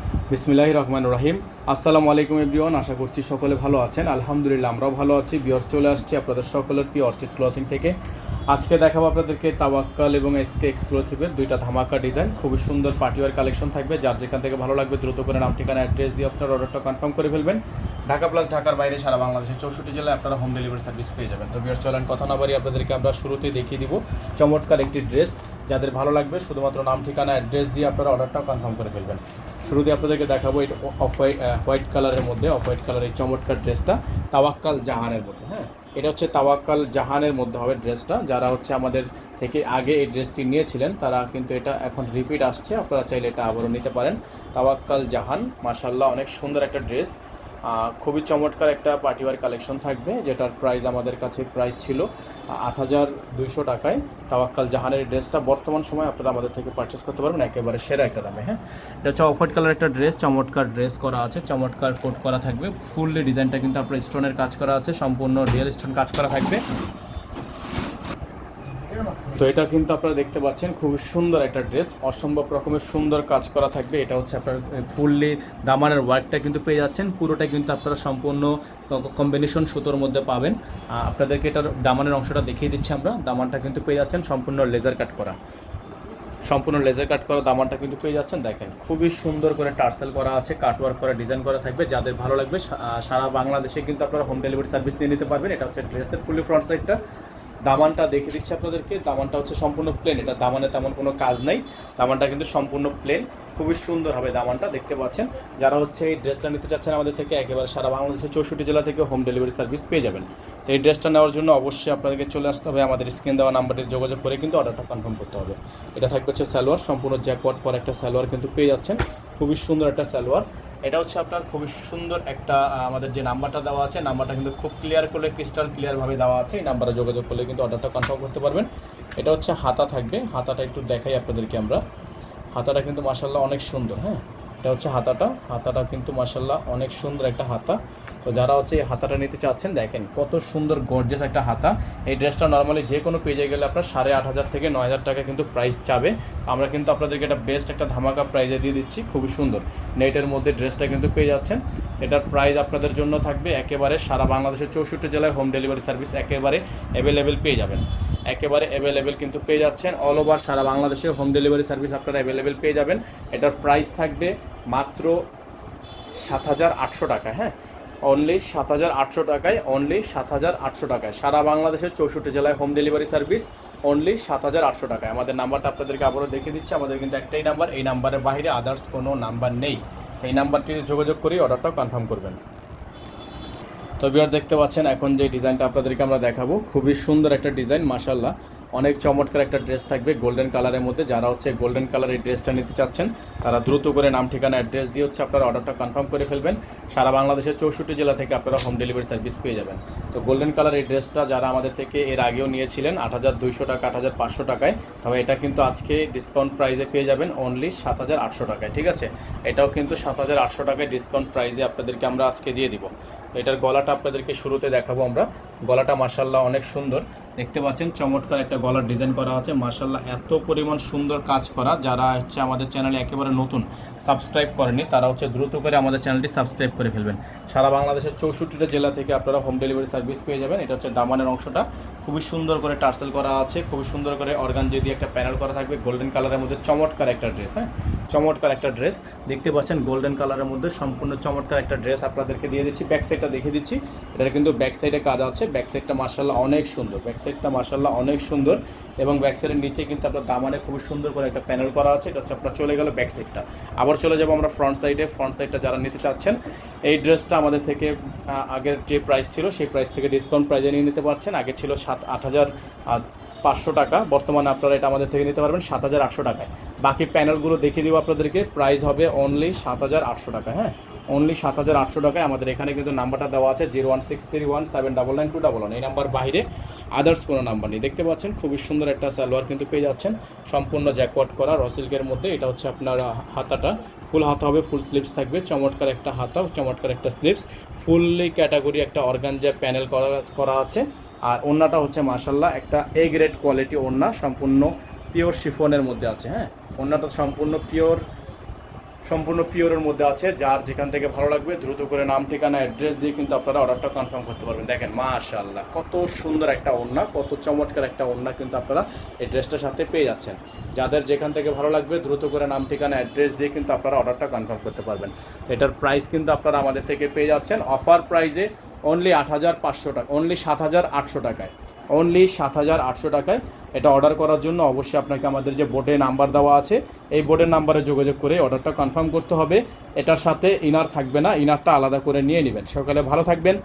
বিসমিল্লাহির রহমানির রহিম। আসসালামু আলাইকুম এভরিওয়ান, আশা করছি সকলে ভালো আছেন। আলহামদুলিল্লাহ আমরাও ভালো আছি। ভিউয়ার্স, চলে আসছি আপনাদের সকলের প্রিয় অর্চিড ক্লথিং থেকে। আজকে দেখাবো আপনাদেরকে তাওয়াক্কাল এবং এসকে এক্সক্লুসিভের দুইটা ধামাকা ডিজাইন। খুবই সুন্দর পার্টিওয়ার কালেকশন থাকবে। যার যেখান থেকে ভালো লাগবে দ্রুত করে নাম, ঠিকানা, অ্যাড্রেস দিয়ে আপনার অর্ডারটা কনফার্ম করে ফেলবেন। ঢাকা প্লাস ঢাকার বাইরে সারা বাংলাদেশের 64 জেলায় আপনারা হোম ডেলিভারি সার্ভিস পেয়ে যাবেন। তো ভিউয়ার্স, চলেন কথা না বাড়িয়ে আপনাদেরকে আমরা শুরুতেই দেখিয়ে দিব চমৎকার একটি ড্রেস। যাদের ভালো লাগবে শুধুমাত্র নাম, ঠিকানা, অ্যাড্রেস দিয়ে আপনারা অর্ডারটা কনফার্ম করে ফেলবেন। শুরুতে আপনাদেরকে দেখাবো এটা হোয়াইট কালারের মধ্যে, অফ হোয়াইট কালারের এই চমৎকার ড্রেসটা তাওয়াক্কাল জাহানের মধ্যে। হ্যাঁ, এটা হচ্ছে তাওয়াক্কাল জাহানের মধ্যে হবে ড্রেসটা। যারা হচ্ছে আমাদের থেকে আগে এই ড্রেসটি নিয়েছিলেন তারা কিন্তু এটা এখন রিপিট আসছে, আপনারা চাইলে এটা আবারও নিতে পারেন। তাওয়াক্কাল জাহান, মাশাআল্লাহ অনেক সুন্দর একটা ড্রেস। খুবই চমৎকার একটা পার্টিওয়ার কালেকশন থাকবে, যেটার প্রাইস আমাদের কাছে প্রাইস ছিল ৮,২০০ টাকায়। তাওয়াক্কাল জাহানের ড্রেসটা বর্তমান সময় আপনারা আমাদের থেকে পারচেস করতে পারবেন একেবারে সেরা একটা দামে। হ্যাঁ, এটা হচ্ছে অফ হোয়াইট কালার একটা ড্রেস, চমৎকার ড্রেস করা আছে, চমৎকার কোট করা থাকবে। ফুললি ডিজাইনটা কিন্তু আপনার স্টোনের কাজ করা আছে, সম্পূর্ণ রিয়েল স্টোন কাজ করা থাকবে। তো এটা কিন্তু আপনারা দেখতে পাচ্ছেন খুবই সুন্দর একটা ড্রেস, অসম্ভব রকমের সুন্দর কাজ করা থাকবে। এটা হচ্ছে আপনার ফুললি দামানের ওয়ার্কটা কিন্তু পেয়ে যাচ্ছেন, পুরোটাই কিন্তু আপনারা সম্পূর্ণ কম্বিনেশন সুতোর মধ্যে পাবেন। আপনাদেরকে এটার দামানের অংশটা দেখিয়ে দিচ্ছি আমরা। দামানটা কিন্তু পেয়ে যাচ্ছেন সম্পূর্ণ লেজার কাট করা, সম্পূর্ণ লেজার কাট করা দামানটা কিন্তু পেয়ে যাচ্ছেন। দেখেন খুবই সুন্দর করে টার্সেল করা আছে, কাটওয়ার্ক করা, ডিজাইন করা থাকবে। যাদের ভালো লাগবে সারা বাংলাদেশে কিন্তু আপনারা হোম ডেলিভারি সার্ভিস নিয়ে নিতে পারবেন। এটা হচ্ছে ড্রেসের ফুলি ফ্রন্ট সাইডটা। দামানটা দেখে দিচ্ছি আপনাদেরকে। দামানটা হচ্ছে সম্পূর্ণ প্লেন, এটা দামানে তেমন কোনো কাজ নেই, দামানটা কিন্তু সম্পূর্ণ প্লেন। খুবই সুন্দর হবে দামানটা, দেখতে পাচ্ছেন। যারা হচ্ছে এই ড্রেসটা নিতে চাচ্ছেন আমাদের থেকে একেবারে সারা বাংলাদেশের 64 জেলা থেকে হোম ডেলিভারি সার্ভিস পেয়ে যাবেন। তো এই ড্রেসটা নেওয়ার জন্য অবশ্যই আপনাদেরকে চলে আসতে হবে আমাদের স্ক্রিন দেওয়া নাম্বারে যোগাযোগ করে কিন্তু অর্ডারটা কনফার্ম করতে হবে। এটা থাকবে হচ্ছে সালোয়ার, সম্পূর্ণ জ্যাকওয়ার্ক পর একটা সালোয়ার কিন্তু পেয়ে যাচ্ছেন। খুবই সুন্দর একটা সালোয়ার। এটা হচ্ছে আপনার খুবই সুন্দর একটা আমাদের যে নাম্বারটা দেওয়া আছে, নাম্বারটা কিন্তু খুব ক্লিয়ার করে ক্রিস্টাল ক্লিয়ারভাবে দেওয়া আছে। এই নাম্বারে যোগাযোগ করলে কিন্তু অর্ডারটা কনফার্ম করতে পারবেন। এটা হচ্ছে হাতা থাকবে, হাতাটা একটু দেখাই আপনাদেরকে আমরা। হাতাটা কিন্তু মাশাআল্লাহ অনেক সুন্দর। হ্যাঁ, এটা হচ্ছে হাতাটা, হাতাটা কিন্তু মাশাআল্লাহ অনেক সুন্দর একটা হাতা। তো যারা হচ্ছে এই হাতাটা নিতে চাচ্ছেন, দেখেন কত সুন্দর গর্জিয়াস একটা হাতা। এই ড্রেসটা নর্মালি যে কোনো পেজে গেলে আপনার 8,500 থেকে 9,000 টাকা কিন্তু প্রাইস চাবে। আমরা কিন্তু আপনাদেরকে এটা বেস্ট একটা ধামাকা প্রাইজে দিয়ে দিচ্ছি। খুবই সুন্দর নেটের মধ্যে ড্রেসটা কিন্তু পেয়ে যাচ্ছেন। এটার প্রাইস আপনাদের জন্য থাকবে একেবারে সারা বাংলাদেশের 64 জেলায় হোম ডেলিভারি সার্ভিস একেবারে অ্যাভেলেবেল পেয়ে যাবেন, একেবারে অ্যাভেলেবেল কিন্তু পেয়ে যাচ্ছেন। অল ওভার সারা বাংলাদেশে হোম ডেলিভারি সার্ভিস আপনারা অ্যাভেলেবেল পেয়ে যাবেন। এটার প্রাইস থাকবে মাত্র 7,800 টাকা। হ্যাঁ, অনলি 7,800 টাকায়, অনলি 7,800 টাকায় সারা বাংলাদেশের 64 জেলায় হোম ডেলিভারি সার্ভিস অনলি 7,800 টাকায়। আমাদের নাম্বারটা আপনাদেরকে আবারও দেখিয়ে দিচ্ছি। আমাদের কিন্তু একটাই নাম্বার, এই নাম্বারের বাইরে আদার্স কোনো নাম্বার নেই। এই নাম্বারটিতে যোগাযোগ করে অর্ডারটা কনফার্ম করবেন। তো ভিউয়ার দেখতে পাচ্ছেন এখন যে ডিজাইনটা আপনাদেরকে আমরা দেখাবো, খুবই সুন্দর একটা ডিজাইন, মাশাআল্লাহ অনেক চমৎকার একটা ড্রেস থাকবে গোল্ডেন কালারের মধ্যে। যারা হচ্ছে গোল্ডেন কালারের ড্রেসটা নিতে চাচ্ছেন তারা দ্রুত করে নাম, ঠিকানা, অ্যাড্রেস দিয়ে হচ্ছে আপনারা অর্ডারটা কনফার্ম করে ফেলবেন। সারা বাংলাদেশের 64 জেলা থেকে আপনারা হোম ডেলিভারি সার্ভিস পেয়ে যাবেন। তো গোল্ডেন কালার এই ড্রেসটা যারা আমাদের থেকে এর আগেও নিয়েছিলেন 8,200 টাকা, 8,500 টাকায়, তবে এটা কিন্তু আজকে ডিসকাউন্ট প্রাইসে পেয়ে যাবেন অনলি 7,800 টাকায়। ঠিক আছে, এটাও কিন্তু 7,800 টাকায় ডিসকাউন্ট প্রাইসে আপনাদেরকে আমরা আজকে দিয়ে দিব। এটার গলাটা আপনাদেরকে শুরুতে দেখাবো আমরা। গলাটা মাশাআল্লাহ অনেক সুন্দর, দেখতে পাচ্ছেন চমৎকার একটা গলার ডিজাইন করা আছে। মাশাআল্লাহ এত পরিমাণ সুন্দর কাজ করা। যারা হচ্ছে আমাদের চ্যানেলে একেবারে নতুন সাবস্ক্রাইব করেনি তারা হচ্ছে দ্রুত করে আমাদের চ্যানেলটি সাবস্ক্রাইব করে ফেলবেন। সারা বাংলাদেশের 64টা জেলা থেকে আপনারা হোম ডেলিভারি সার্ভিস পেয়ে যাবেন। এটা হচ্ছে দামানের অংশটা খুবই সুন্দর করে টার্সেল করা আছে, খুবই সুন্দর করে অর্গানজা দিয়ে একটা প্যানেল করা থাকবে। গোল্ডেন কালারের মধ্যে চমৎকার একটা ড্রেস। হ্যাঁ, চমৎকার একটা ড্রেস দেখতে পাচ্ছেন গোল্ডেন কালারের মধ্যে সম্পূর্ণ চমৎকার একটা ড্রেস আপনাদেরকে দিয়ে দিচ্ছি। ব্যাক সাইডটা দেখে দিচ্ছি, এটা কিন্তু ব্যাক সাইডে কাজ আছে। ব্যাক সাইডটা মাশাআল্লাহ অনেক সুন্দর, ব্যাক সাইডটা মাশাআল্লাহ অনেক সুন্দর। এবং ব্যাক সাইডের নিচে কিন্তু আপনার দামানে খুবই সুন্দর করে একটা প্যানেল করা আছে। এটা হচ্ছে আপনার চলে গেল ব্যাক সাইডটা। আবার চলে যাবো আমরা ফ্রন্ট সাইডে। ফ্রন্ট সাইডটা যারা নিতে চাচ্ছেন এই ড্রেসটা আমাদের থেকে আগের যে প্রাইস ছিল সেই প্রাইস থেকে ডিসকাউন্ট প্রাইজে নিয়ে নিতে পারছেন। আগে ছিল 8,500 টাকা, বর্তমানে আপনারা এটা আমাদের থেকে নিতে পারবেন 7,800 টাকায়। বাকি প্যানেলগুলো দেখিয়ে দিব আপনাদেরকে, প্রাইস হবে অনলি 7,800 টাকা। হ্যাঁ, অনলি 7,800 টাকায়। আমাদের এখানে কিন্তু নাম্বারটা দেওয়া আছে 01631799211। এই নাম্বার বাইরে আদার্স কোনো নাম্বার নেই। দেখতে পাচ্ছেন খুবই সুন্দর একটা সালোয়ার কিন্তু পেয়ে যাচ্ছেন, সম্পূর্ণ জ্যাকওয়ার্ক করা রসিল্কের মধ্যে। এটা হচ্ছে আপনার হাতাটা ফুল হাতা হবে, ফুল স্লিভস থাকবে, চমৎকার একটা হাতা, চমৎকার একটা স্লিভস, ফুললি ক্যাটাগরি একটা অর্গানজা প্যানেল করা আছে। আর ওড়নাটা হচ্ছে মাশাআল্লাহ একটা এ গ্রেড কোয়ালিটি ওড়না, সম্পূর্ণ পিওর শিফনের মধ্যে আছে। হ্যাঁ, ওড়নাটা সম্পূর্ণ পিওর সম্পূর্ণ পিওরের মধ্যে আছে। যার যেখান থেকে ভালো লাগবে দ্রুত করে নাম ঠিকানা অ্যাড্রেস দিয়ে কিন্তু আপনারা অর্ডারটা কনফার্ম করতে পারবেন। দেখেন মাশাআল্লাহ কত সুন্দর একটা ওড়না, কত চমৎকার একটা ওড়না কিন্তু আপনারা এই ড্রেসটার সাথে পেয়ে যাচ্ছেন। যাদের যেখান থেকে ভালো লাগবে দ্রুত করে নাম ঠিকানা অ্যাড্রেস দিয়ে কিন্তু আপনারা অর্ডারটা কনফার্ম করতে পারবেন। তো এটার প্রাইস কিন্তু আপনারা আমাদের থেকে পেয়ে যাচ্ছেন অফার প্রাইসে অনলি 8,500 টাকা, অনলি 7,800 টাকায়, অনলি 7,800 টাকায়। এটা অর্ডার করার জন্য অবশ্যই আপনাকে আমাদের যে বোর্ডে নাম্বার দেওয়া আছে এই বোর্ডের নাম্বারে যোগাযোগ করে অর্ডারটা কনফার্ম করতে হবে। এটার সাথে ইনার থাকবে না, ইনারটা আলাদা করে নিয়ে নেবেন। সকালে ভালো থাকবেন,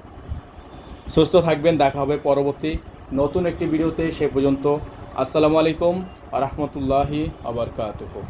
সুস্থ থাকবেন, দেখা হবে পরবর্তী নতুন একটি ভিডিওতে। সে পর্যন্ত আসসালামু আলাইকুম ওয়া রাহমাতুল্লাহি ওয়া বারাকাতুহু।